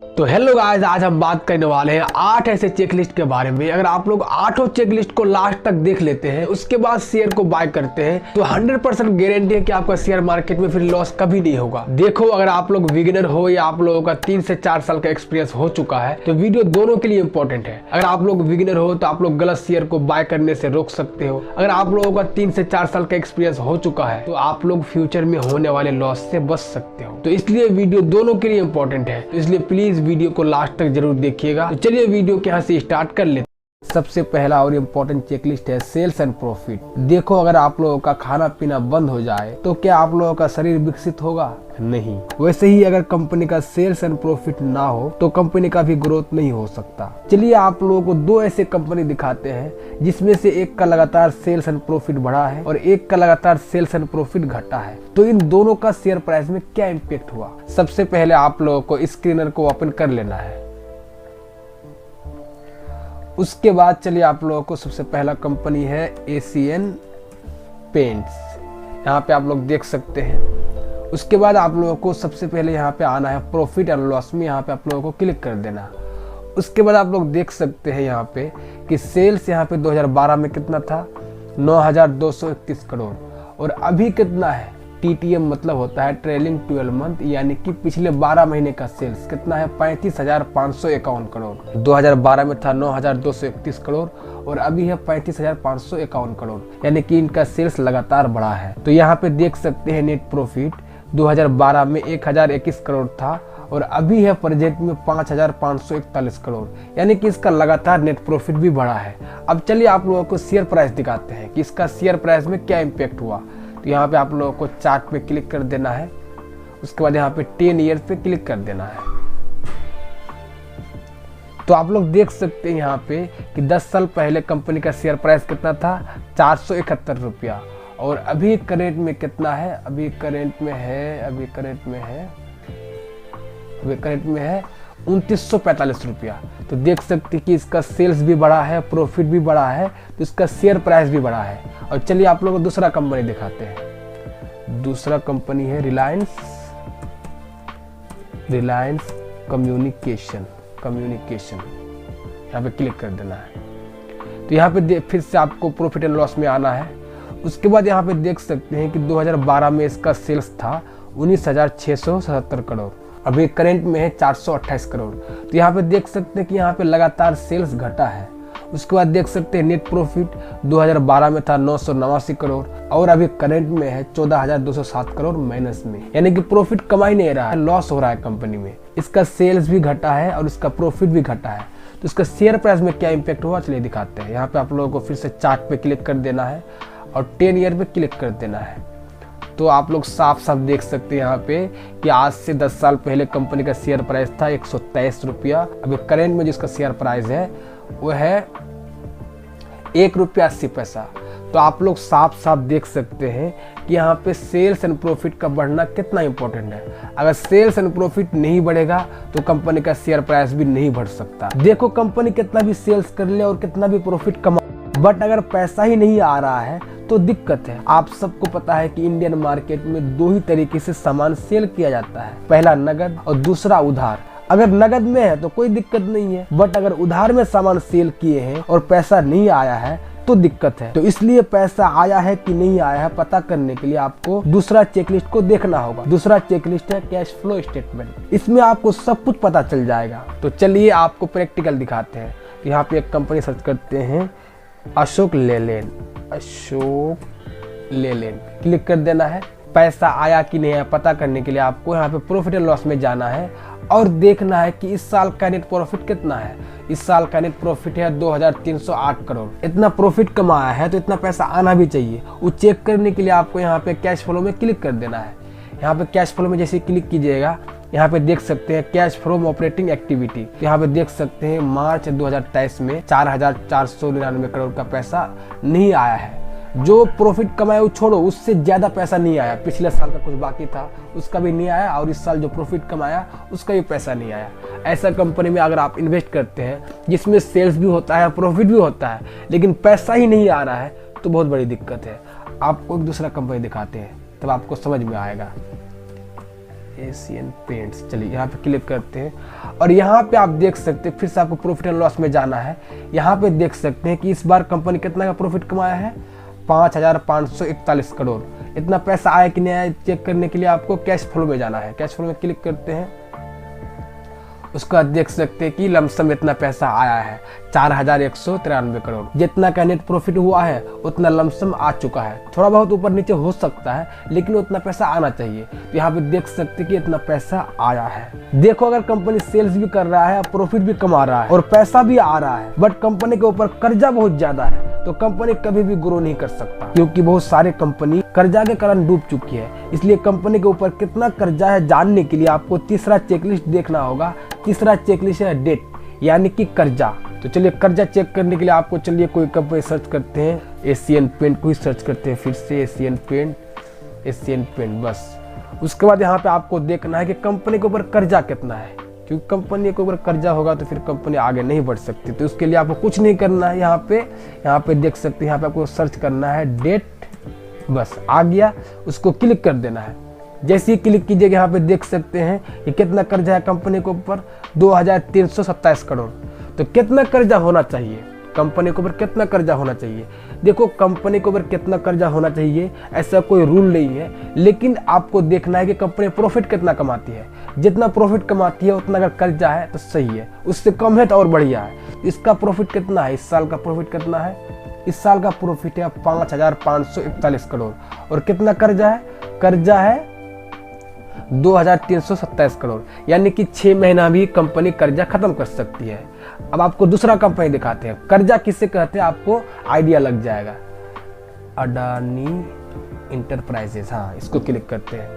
तो hello guys, आज हम बात करने वाले हैं 8 ऐसे चेकलिस्ट के बारे में। अगर आप लोग 8 चेकलिस्ट को लास्ट तक देख लेते हैं, उसके बाद शेयर को बाय करते हैं, तो 100% गारंटी है कि आपका शेयर मार्केट में फिर लॉस कभी नहीं होगा। देखो, अगर आप लोग बिगिनर हो या आप लोगों का 3 से 4 साल का एक्सपीरियंस हो चुका है, तो वीडियो दोनों के लिए इंपॉर्टेंट है। अगर आप लोग बिगिनर हो तो आप लोग गलत शेयर को बाय करने से रोक सकते हो। अगर आप लोगों का 3 से 4 साल का एक्सपीरियंस हो चुका है, तो आप लोग फ्यूचर में होने वाले लॉस से बच सकते हो। तो इसलिए वीडियो दोनों के लिए इंपॉर्टेंट है, तो इसलिए प्लीज वीडियो को लास्ट तक जरूर देखिएगा। तो चलिए वीडियो के यहाँ से स्टार्ट कर लेते हैं। सबसे पहला और इम्पोर्टेंट चेकलिस्ट है सेल्स एंड प्रॉफिट। देखो, अगर आप लोगों का खाना पीना बंद हो जाए तो क्या आप लोगों का शरीर विकसित होगा? नहीं। वैसे ही अगर कंपनी का सेल्स एंड प्रॉफिट ना हो तो कंपनी का भी ग्रोथ नहीं हो सकता। चलिए आप लोगों को 2 ऐसे कंपनी दिखाते हैं जिसमें से एक का लगातार सेल्स एंड प्रॉफिट बढ़ा है और एक का लगातार सेल्स एंड प्रॉफिट घटा है। तो इन दोनों का शेयर प्राइस में क्या इम्पैक्ट हुआ? सबसे पहले आप लोगों को स्क्रीनर को ओपन कर लेना है। उसके बाद चलिए आप लोगों को सबसे पहला कंपनी है एशियन पेंट्स। यहाँ पे आप लोग देख सकते हैं। उसके बाद आप लोगों को सबसे पहले यहाँ पे आना है प्रॉफिट एंड लॉस में, यहाँ पे आप लोगों को क्लिक कर देना। उसके बाद आप लोग देख सकते हैं यहाँ पे कि सेल्स यहाँ पे 2012 में कितना था, 9,231 करोड़। और अभी कितना है? TTM मतलब होता है ट्रेलिंग 12 मंथ, यानी कि पिछले 12 महीने का सेल्स कितना है? 35,551 करोड़। 2012 में था 9,231 करोड़ और अभी है 35,551 करोड़, यानी कि इनका सेल्स लगातार बढ़ा है। तो यहाँ पे देख सकते हैं नेट प्रॉफिट 2012 में 1,021 करोड़ था और अभी है प्रेजेंट में 5,541 करोड़, यानी कि इसका लगातार नेट प्रॉफिट भी बढ़ा है। अब चलिए आप लोगों को शेयर प्राइस दिखाते हैं कि इसका शेयर प्राइस में क्या इम्पैक्ट हुआ। तो यहाँ पे आप लोगों को चार्ट पे क्लिक कर देना है। उसके बाद यहाँ पे 10 ईयर्स पे क्लिक कर देना है। तो आप लोग देख सकते हैं यहाँ पे कि 10 साल पहले कंपनी का शेयर प्राइस कितना था? 471 रुपया। और अभी करेंट में कितना है? अभी करेंट में है 2945 रुपया। तो देख सकते हैं कि इसका सेल्स भी बढ़ा है, प्रॉफिट भी बढ़ा है, तो इसका शेयर प्राइस भी बढ़ा है। और चलिए आप लोगों को दूसरा कंपनी दिखाते हैं। दूसरा कंपनी है रिलायंस कम्युनिकेशन। यहाँ पे क्लिक कर देना है। तो यहाँ पे फिर से आपको प्रॉफिट एंड लॉस में आना है। उसके बाद यहाँ पे देख सकते हैं कि 2012 में इसका सेल्स था 19,677 करोड़। अभी करंट में है 428 करोड़। तो यहाँ पे देख सकते हैं कि यहाँ पे लगातार सेल्स घटा है। उसके बाद देख सकते हैं नेट प्रॉफिट 2012 में था 989 करोड़ और अभी करंट में है 14,207 करोड़ माइनस में, यानी कि प्रॉफिट कमा ही नहीं रहा है, लॉस हो रहा है कंपनी में। इसका सेल्स भी घटा है और इसका प्रॉफिट भी घटा है। तो इसका शेयर प्राइस में क्या इम्पैक्ट हुआ, चलिए दिखाते हैं। यहाँ पे आप लोगों को फिर से चार्ट पे क्लिक कर देना है और 10 ईयर पे क्लिक कर देना है। तो आप लोग साफ साफ देख सकते हैं यहाँ पे कि आज से 10 साल पहले कंपनी का शेयर प्राइस था 123 रुपया। अभी करेंट में जिसका शेयर प्राइस है वो है 1 रुपया 80 पैसा। तो आप लोग साफ साफ देख सकते हैं कि यहाँ पे सेल्स एंड प्रॉफिट का बढ़ना कितना इंपॉर्टेंट है। अगर सेल्स एंड प्रॉफिट नहीं बढ़ेगा तो कंपनी का शेयर प्राइस भी नहीं बढ़ सकता। देखो, कंपनी कितना भी सेल्स कर ले और कितना भी प्रॉफिट कमा, बट अगर पैसा ही नहीं आ रहा है तो दिक्कत है। आप सबको पता है कि इंडियन मार्केट में 2 ही तरीके से सामान सेल किया जाता है, पहला नगद और दूसरा उधार। अगर नगद में है तो कोई दिक्कत नहीं है, बट अगर उधार में सामान सेल किए हैं और पैसा नहीं आया है तो दिक्कत है। तो इसलिए पैसा आया है कि नहीं आया है पता करने के लिए आपको दूसरा चेकलिस्ट को देखना होगा। दूसरा चेकलिस्ट है कैश फ्लो स्टेटमेंट। इसमें आपको सब कुछ पता चल जाएगा। तो चलिए आपको प्रैक्टिकल दिखाते हैं। यहाँ पे एक कंपनी सर्च करते हैं, अशोक लेलैंड। क्लिक कर देना है। पैसा आया कि नहीं आया पता करने के लिए आपको यहाँ पे प्रॉफिट एंड लॉस में जाना है और देखना है कि इस साल का नेट प्रॉफिट कितना है। इस साल का नेट प्रॉफिट है 2,308 करोड़। इतना प्रॉफिट कमाया है तो इतना पैसा आना भी चाहिए। वो चेक करने के लिए आपको यहाँ पे कैश फ्लो में क्लिक कर देना है। यहाँ पे कैश फ्लो में जैसे क्लिक कीजिएगा, यहाँ पे देख सकते हैं कैश फ्रॉम ऑपरेटिंग एक्टिविटी। यहाँ पे देख सकते हैं मार्च 2023 में 4,499 करोड़ का पैसा नहीं आया है। जो प्रॉफिट कमाया वो छोड़ो, उससे ज्यादा पैसा नहीं आया। पिछले साल का कुछ बाकी था उसका भी नहीं आया और इस साल जो प्रॉफिट कमाया उसका भी पैसा नहीं आया। ऐसा कंपनी में अगर आप इन्वेस्ट करते हैं जिसमें सेल्स भी होता है, प्रॉफिट भी होता है, लेकिन पैसा ही नहीं आ रहा है तो बहुत बड़ी दिक्कत है। आपको एक दूसरा कंपनी दिखाते हैं तब आपको समझ में आएगा। Asian paints. चलिए यहाँ पे क्लिक करते हैं और यहाँ पे आप देख सकते हैं, फिर से आपको प्रॉफिट एंड लॉस में जाना है। यहाँ पे देख सकते हैं कि इस बार कंपनी कितना का प्रॉफिट कमाया है, 5,541 करोड़। इतना पैसा आया कि नहीं आया चेक करने के लिए आपको कैश फ्लो में जाना है। कैश फ्लो में क्लिक करते हैं, उसका देख सकते हैं कि लमसम इतना पैसा आया है 4,193 करोड़। जितना का नेट प्रॉफिट हुआ है उतना लमसम आ चुका है। थोड़ा बहुत ऊपर नीचे हो सकता है लेकिन उतना पैसा आना चाहिए। तो यहाँ पे देख सकते हैं कि इतना पैसा आया है। देखो अगर कंपनी सेल्स भी कर रहा है, प्रॉफिट भी कमा रहा है और पैसा भी आ रहा है, बट कंपनी के ऊपर कर्जा बहुत ज्यादा है, तो कंपनी कभी भी ग्रो नहीं कर सकता, क्योंकि बहुत सारे कंपनी कर्जा के कारण डूब चुकी है। इसलिए कंपनी के ऊपर कितना कर्जा है जानने के लिए आपको तीसरा चेकलिस्ट देखना होगा। तीसरा चेकलिस्ट है डेट, यानी कि कर्जा। तो चलिए कर्जा चेक करने के लिए आपको चलिए कोई कंपनी सर्च करते हैं, एशियन पेंट को ही सर्च करते हैं, फिर से एशियन पेंट बस। उसके बाद यहाँ पे आपको देखना है कि कंपनी के ऊपर कर्जा कितना है, क्योंकि कंपनी के ऊपर कर्जा होगा तो फिर कंपनी आगे नहीं बढ़ सकती। तो उसके लिए आपको कुछ नहीं करना है। यहाँ पे देख सकते हैं, यहाँ पे आपको सर्च करना है डेट, बस आ गया, उसको क्लिक कर देना है। जैसे ही क्लिक कीजिएगा यहाँ पे देख सकते हैं कि कितना कर्जा है कंपनी के ऊपर, 2,327 करोड़। तो कितना कर्जा होना चाहिए कंपनी के ऊपर, कितना कर्जा होना चाहिए? देखो कंपनी के ऊपर कितना कर्जा होना चाहिए ऐसा कोई रूल नहीं है, लेकिन आपको देखना है कि कंपनी प्रॉफिट कितना कमाती है। जितना प्रॉफिट कमाती है उतना अगर कर्जा है तो सही है, उससे कम है तो और बढ़िया है। इसका प्रॉफिट कितना है, इस साल का प्रॉफिट कितना है? इस साल का प्रॉफिट है 5,541 करोड़। और कितना कर्जा है? कर्जा है 2,327 करोड़, यानी कि 6 महीना भी कंपनी कर्जा खत्म कर सकती है। अब आपको दूसरा कंपनी दिखाते हैं, कर्जा किसे कहते हैं आपको आइडिया लग जाएगा। अडानी इंटरप्राइजेस, हाँ इसको क्लिक करते हैं।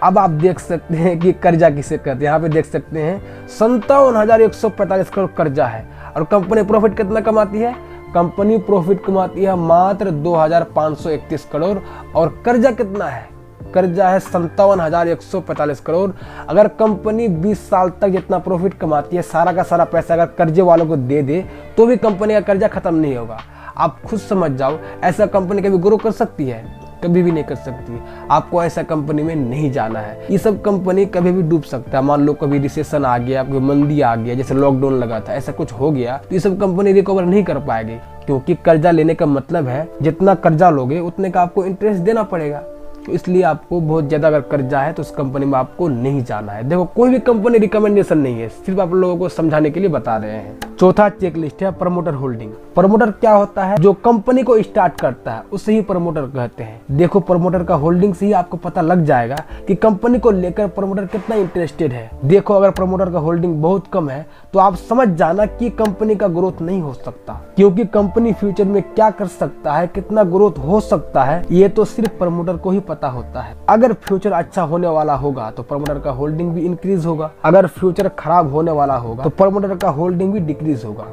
अब आप देख सकते हैं कि कर्जा किसे कहते हैं। यहाँ पे देख सकते हैं 57,145 करोड़ कर्जा है। और कंपनी प्रॉफिट कितना कमाती है? कंपनी प्रॉफिट कमाती है मात्र 2,531 करोड़। और कर्जा कितना है? कर्जा है 57,145 करोड़। अगर कंपनी 20 साल तक जितना प्रॉफिट कमाती है, सारा का सारा पैसा अगर कर्जे वालों को दे दे तो भी कंपनी का कर्जा खत्म नहीं होगा। आप खुद समझ जाओ, ऐसा कंपनी कभी ग्रो कर सकती है? कभी भी नहीं कर सकती। आपको ऐसा कंपनी में नहीं जाना है। ये सब कंपनी कभी भी डूब सकता है। मान लो कभी रिसेशन आ गया, कोई मंदी आ गया, जैसे लॉकडाउन लगा था, ऐसा कुछ हो गया तो ये सब कंपनी रिकवर नहीं कर पाएगी, क्योंकि कर्जा लेने का मतलब है जितना कर्जा लोगे उतने का आपको इंटरेस्ट देना पड़ेगा। तो इसलिए आपको बहुत ज्यादा अगर कर्जा है तो उस कंपनी में आपको नहीं जाना है। देखो कोई भी कंपनी रिकमेंडेशन नहीं है, सिर्फ आप लोगों को समझाने के लिए बता रहे हैं। चौथा चेकलिस्ट है प्रमोटर होल्डिंग। प्रमोटर क्या होता है? जो कंपनी को स्टार्ट करता है उसे ही प्रमोटर कहते हैं। देखो प्रमोटर का होल्डिंग से ही आपको पता लग जाएगा कि कंपनी को लेकर प्रमोटर कितना इंटरेस्टेड है। देखो अगर प्रमोटर का होल्डिंग बहुत कम है तो आप समझ जाना कि कंपनी का ग्रोथ नहीं हो सकता, क्योंकि कंपनी फ्यूचर में क्या कर सकता है, कितना ग्रोथ हो सकता है, ये तो सिर्फ प्रमोटर को ही पता होता है। अगर फ्यूचर अच्छा होने वाला होगा तो प्रमोटर का होल्डिंग भी इंक्रीज होगा, अगर फ्यूचर खराब होने वाला होगा तो प्रमोटर का होल्डिंग भी डिक्रीज होगा।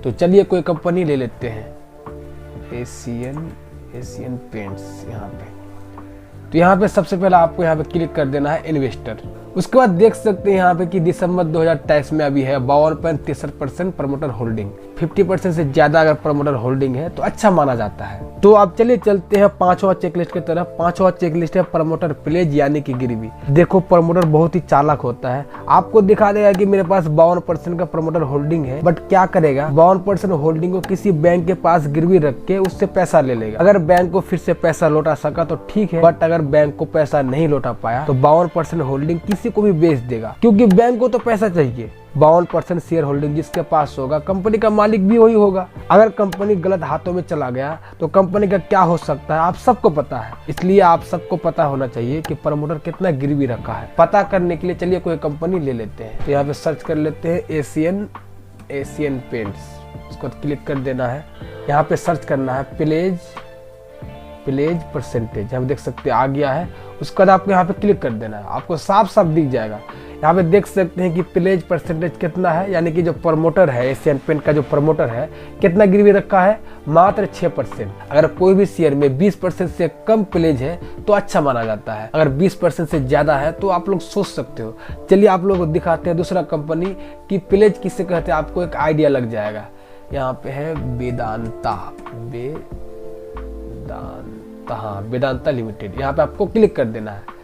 तो चलिए कोई कंपनी ले लेते हैं, एशियन पेंट्स। यहाँ पे तो यहाँ पे सबसे पहले आपको यहाँ पे क्लिक कर देना है इन्वेस्टर। उसके बाद देख सकते हैं यहाँ पे कि दिसंबर 2023 में अभी है 52.63% प्रमोटर होल्डिंग। 50% से ज्यादा अगर प्रमोटर होल्डिंग है तो अच्छा माना जाता है। तो अब चलिए चलते हैं पांचवा चेकलिस्ट की तरफ। पांचवा चेकलिस्ट है प्रमोटर प्लेज, यानी कि गिरवी। देखो प्रमोटर बहुत ही चालाक होता है, आपको दिखा देगा कि मेरे पास 52% का प्रमोटर होल्डिंग है, बट क्या करेगा, 52% होल्डिंग को किसी बैंक के पास गिरवी रख के उससे पैसा ले लेगा। अगर बैंक को फिर से पैसा लौटा सका तो ठीक है, बट अगर बैंक को पैसा नहीं लौटा पाया तो 52% होल्डिंग किसी को भी बेच देगा, क्योंकि बैंक को तो पैसा चाहिए। 52% शेयर होल्डिंग जिसके पास होगा, कंपनी का मालिक भी वही होगा। अगर कंपनी गलत हाथों में चला गया तो कंपनी का क्या हो सकता है आप सबको पता है। इसलिए आप सबको पता होना चाहिए कि प्रमोटर कितना गिरवी रखा है। पता करने के लिए चलिए कोई कंपनी ले लेते हैं। तो यहाँ पे सर्च कर लेते हैं एशियन पेंट्स, उसको क्लिक कर देना है। यहाँ पे सर्च करना है प्लेज परसेंटेज, हम देख सकते हैं आ गया है। उसके बाद आपको यहाँ पे क्लिक कर देना है, आपको साफ साफ दिख जाएगा। यहाँ पे देख सकते हैं कि प्लेज परसेंटेज कितना है, यानी कि जो प्रमोटर है, एशियन पेंट का जो प्रमोटर है कितना गिरवी रखा है, मात्र 6%। अगर कोई भी शेयर में 20% से कम प्लेज है तो अच्छा माना जाता है, अगर 20% से ज्यादा है तो आप लोग सोच सकते हो। चलिए आप लोगों को दिखाते हैं दूसरा कंपनी की प्लेज किसे कहते हैं, आपको एक आइडिया लग जाएगा। यहाँ पे है वेदांता लिमिटेड, यहाँ पे आपको क्लिक कर देना है।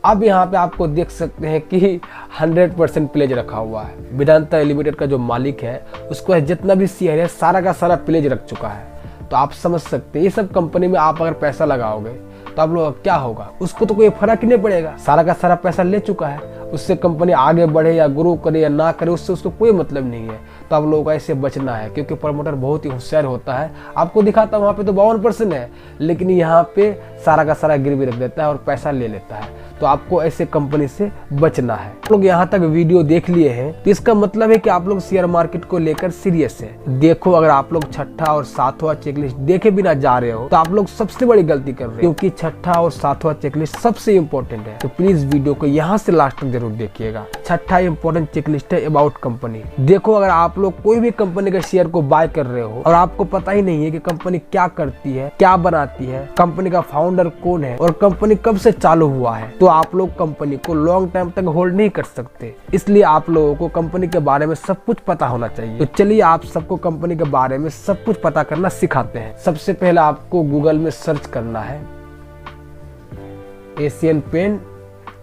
अब यहाँ पे आपको देख सकते हैं कि 100% प्लेज रखा हुआ है। वेदांता लिमिटेड का जो मालिक है उसको जितना भी शेयर है सारा का सारा प्लेज रख चुका है। तो आप समझ सकते हैं ये सब कंपनी में आप अगर पैसा लगाओगे तो आप लोग क्या होगा, उसको तो कोई फर्क ही नहीं पड़ेगा, सारा का सारा पैसा ले चुका है। उससे कंपनी आगे बढ़े या ग्रो करे या ना करे उससे उसको कोई मतलब नहीं है। तो आप लोगों को ऐसे बचना है, क्योंकि प्रमोटर बहुत ही होशियार होता है। आपको दिखाता वहाँ पे तो 52% है, लेकिन यहाँ पे सारा का सारा गिरवी रख देता है और पैसा ले लेता है। तो आपको ऐसे कंपनी से बचना है। आप लोग यहाँ तक वीडियो देख लिए हैं तो इसका मतलब है कि आप लोग शेयर मार्केट को लेकर सीरियस है। देखो, अगर आप लोग छठा और सातवां चेकलिस्ट देखे बिना जा रहे हो तो आप लोग सबसे बड़ी गलती कर रहे हो, क्योंकि छठा और सातवां चेकलिस्ट सबसे इंपॉर्टेंट है। तो प्लीज वीडियो को यहाँ से लास्ट तक जरूर देखिएगा। छठा इंपॉर्टेंट चेकलिस्ट है अबाउट कंपनी। देखो, अगर आप लोग कोई भी कंपनी के शेयर को बाय कर रहे हो और आपको पता ही नहीं है कि कंपनी क्या करती है, क्या बनाती है, कंपनी का फाउंडर कौन है और कंपनी कब से चालू हुआ है, तो आप लोग कंपनी को लॉन्ग टाइम तक होल्ड नहीं कर सकते। इसलिए आप लोगों को कंपनी के बारे में सब कुछ पता होना चाहिए। तो चलिए आप सबको कंपनी के बारे में सब कुछ पता करना सिखाते हैं। सबसे पहले आपको गूगल में सर्च करना है एशियन पेंट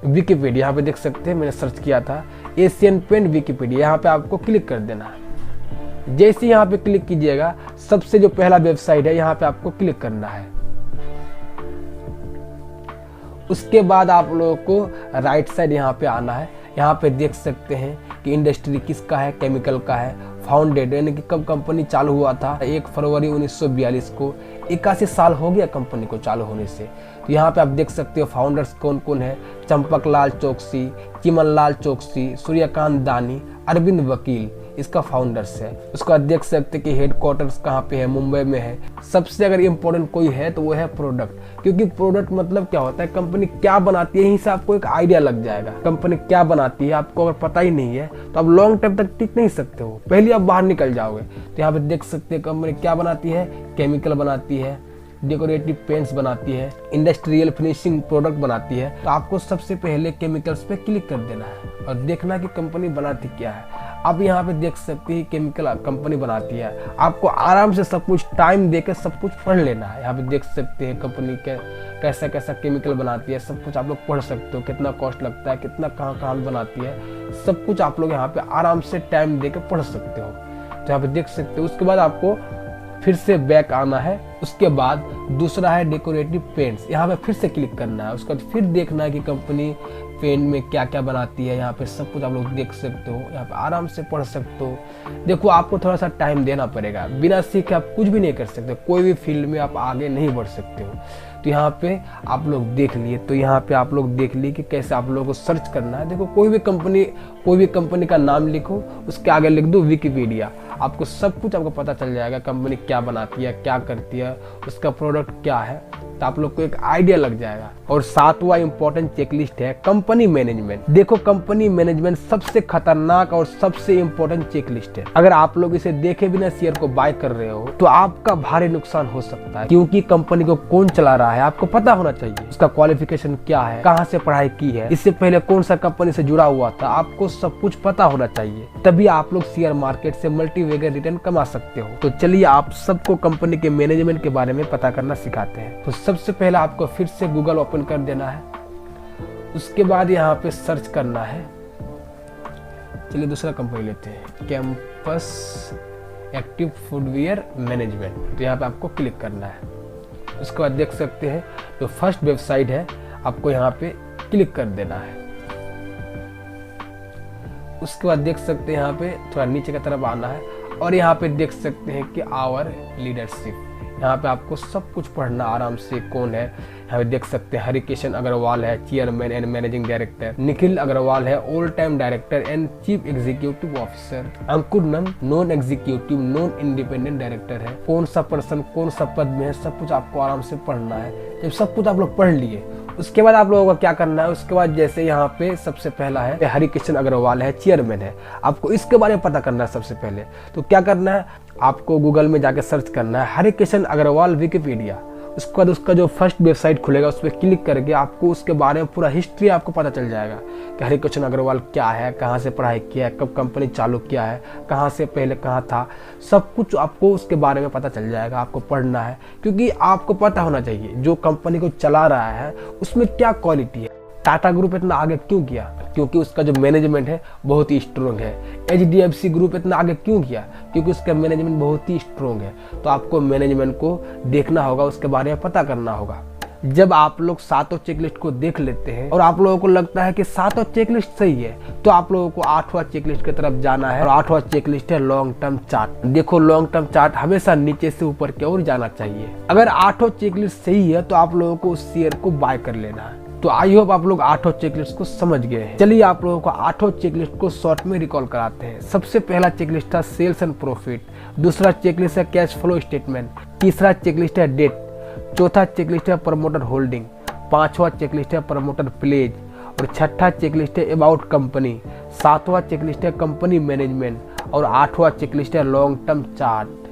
विकिपीडिया। यहाँ पे देख सकते हैं मैंने सर्च किया था एशियन पेंट विकिपीडिया। यहाँ पे आपको क्लिक कर देना है। जैसे यहाँ पे क्लिक कीजिएगा सबसे जो पहला वेबसाइट है यहाँ पे आपको क्लिक करना है। उसके बाद आप लोगों को राइट साइड यहाँ पे आना है। यहाँ पे देख सकते हैं कि इंडस्ट्री किसका है, केमिकल का है, फाउंडेड यानी कि कब कंपनी चालू हुआ था, 1 फरवरी 1942 को। 81 साल हो गया कंपनी को चालू होने से। तो यहाँ पे आप देख सकते हो फाउंडर्स कौन कौन है, चंपकलाल चौकसी, चिमनलाल चौकसी, सूर्यकांत दानी, अरविंद वकील इसका फाउंडर्स है। उसके बाद देख सकते कि हेडक्वार्टर्स कहाँ पे है, मुंबई में है। सबसे अगर इम्पोर्टेंट कोई है तो वो है प्रोडक्ट, क्योंकि प्रोडक्ट मतलब क्या होता है, कंपनी क्या बनाती है, यहीं से आपको एक आइडिया लग जाएगा। कंपनी क्या बनाती है आपको अगर पता ही नहीं है तो आप लॉन्ग टाइम तक टिक नहीं सकते हो, पहले आप बाहर निकल जाओगे। तो यहाँ पे देख सकते हैं कंपनी क्या बनाती है, केमिकल बनाती है, डेकोरेटिव पेंट्स बनाती है, इंडस्ट्रियल फिनिशिंग प्रोडक्ट बनाती है। तो आपको सबसे पहले केमिकल्स पे क्लिक कर देना है और देखना कि कंपनी बनाती क्या है। अब यहाँ पे देख सकते हैं केमिकल कंपनी बनाती है। आपको आराम से सब कुछ टाइम देकर सब कुछ पढ़ लेना है। यहाँ पे देख सकते हैं कंपनी के कैसा कैसा केमिकल बनाती है, सब कुछ आप लोग पढ़ सकते हो, कितना कॉस्ट लगता है, कितना कहाँ कहाँ बनाती है, सब कुछ आप लोग यहाँ पे आराम से टाइम देकर पढ़ सकते हो। तो यहाँ पे देख सकते हो। उसके बाद आपको फिर से बैक आना है। उसके बाद दूसरा है डेकोरेटिव पेंट्स, यहाँ पे फिर से क्लिक करना है। उसके बाद फिर देखना है कि कंपनी पेंट में क्या क्या बनाती है। यहाँ पे सब कुछ आप लोग देख सकते हो, यहाँ पे आराम से पढ़ सकते हो। देखो, आपको थोड़ा सा टाइम देना पड़ेगा, बिना सीखे आप कुछ भी नहीं कर सकते, कोई भी फील्ड में आप आगे नहीं बढ़ सकते हो। तो यहाँ पे आप लोग देख लिए। तो यहाँ पे आप लोग देख लिए कि कैसे आप लोगों को सर्च करना है। देखो, कोई भी कंपनी का नाम लिखो, उसके आगे लिख दो विकिपीडिया, आपको सब कुछ आपको पता चल जाएगा। कंपनी क्या बनाती है, क्या करती है, उसका प्रोडक्ट क्या है, तो आप लोग को एक आइडिया लग जाएगा। और सातवां इंपॉर्टेंट चेकलिस्ट है कंपनी मैनेजमेंट। देखो, कंपनी मैनेजमेंट सबसे खतरनाक और सबसे इंपॉर्टेंट चेकलिस्ट है। अगर आप लोग इसे देखे बिना शेयर को बाय कर रहे हो तो आपका भारी नुकसान हो सकता है, क्योंकि कंपनी को कौन चला रहा है आपको पता होना चाहिए। उसका क्वालिफिकेशन क्या है, कहाँ से पढ़ाई की है, इससे पहले कौन सा कंपनी से जुड़ा हुआ था, आपको सब कुछ पता होना चाहिए। तभी आप लोग शेयर मार्केट से मल्टीवेगर रिटर्न कमा सकते हो। तो चलिए आप सबको कंपनी के मैनेजमेंट के बारे में पता करना सिखाते हैं। तो सबसे पहले आपको फिर से गूगल ओपन कर देना है। उसके बाद यहाँ पे सर्च करना है। चलिए दूसरा कंपनी लेते हैं, कैंपस एक्टिव फुटवियर मैनेजमेंट। तो यहाँ पे आपको क्लिक करना है। उसके बाद देख सकते हैं जो फर्स्ट वेबसाइट है आपको यहाँ पे क्लिक कर देना है। उसके बाद देख सकते हैं यहाँ पे थोड़ा नीचे की तरफ आना है और यहाँ पे देख सकते हैं कि आवर लीडरशिप। यहाँ पे आपको सब कुछ पढ़ना आराम से, कौन है। यहाँ पे देख सकते हैं हरिकिशन अग्रवाल है chairman and managing director, Nikhil Agarwal है all time director and chief executive officer, Ankur Nand non executive non independent director है। कौन सा पर्सन कौन सा पद में है, सब कुछ आपको आराम से पढ़ना है। जब सब कुछ आप लोग पढ़ लिए उसके बाद आप लोगों को क्या करना है, उसके बाद जैसे यहाँ पे सबसे पहला है हरिकिशन अग्रवाल है चेयरमैन है, आपको इसके बारे में पता करना है सबसे पहले। तो क्या करना है, आपको गूगल में जाके सर्च करना है हरिकिशन अग्रवाल विकिपीडिया। उसके बाद उसका जो फर्स्ट वेबसाइट खुलेगा उस पर क्लिक करके आपको उसके बारे में पूरा हिस्ट्री आपको पता चल जाएगा कि हरिकिशन अग्रवाल क्या है, कहाँ से पढ़ाई किया है, कब कंपनी चालू किया है, कहाँ से पहले कहाँ था, सब कुछ आपको उसके बारे में पता चल जाएगा। आपको पढ़ना है क्योंकि आपको पता होना चाहिए जो कंपनी को चला रहा है उसमें क्या क्वालिटी है। टाटा ग्रुप इतना आगे क्यों किया? क्योंकि उसका जो मैनेजमेंट है बहुत ही स्ट्रॉन्ग है। HDFC ग्रुप इतना आगे क्यों किया? क्योंकि उसका मैनेजमेंट बहुत ही स्ट्रॉन्ग है। तो आपको मैनेजमेंट को देखना होगा, उसके बारे में पता करना होगा। जब आप लोग सातों चेकलिस्ट को देख लेते हैं और आप लोगों को लगता है कि सातों चेकलिस्ट सही है, तो आप लोगों को 8वां चेकलिस्ट की तरफ जाना है। और 8वां चेकलिस्ट है लॉन्ग टर्म चार्ट। देखो, लॉन्ग टर्म चार्ट हमेशा नीचे से ऊपर की ओर जाना चाहिए। अगर 8वां चेकलिस्ट सही है तो आप लोगों को उस शेयर को बाय कर लेना है। तो आई होप आप लोग 8वां चेकलिस्ट को समझ गए हैं। चलिए आप लोगों को 8वां चेकलिस्ट को शॉर्ट में रिकॉल कराते हैं। सबसे पहला चेकलिस्ट था सेल्स एंड प्रॉफिट, दूसरा चेकलिस्ट है कैश फ्लो स्टेटमेंट, तीसरा चेकलिस्ट है डेट, चौथा चेकलिस्ट है प्रमोटर होल्डिंग, पांचवा चेकलिस्ट है प्रमोटर प्लेज और छठा चेकलिस्ट है अबाउट कंपनी, सातवां चेकलिस्ट है कंपनी मैनेजमेंट और आठवां चेकलिस्ट है लॉन्ग टर्म चार्ट।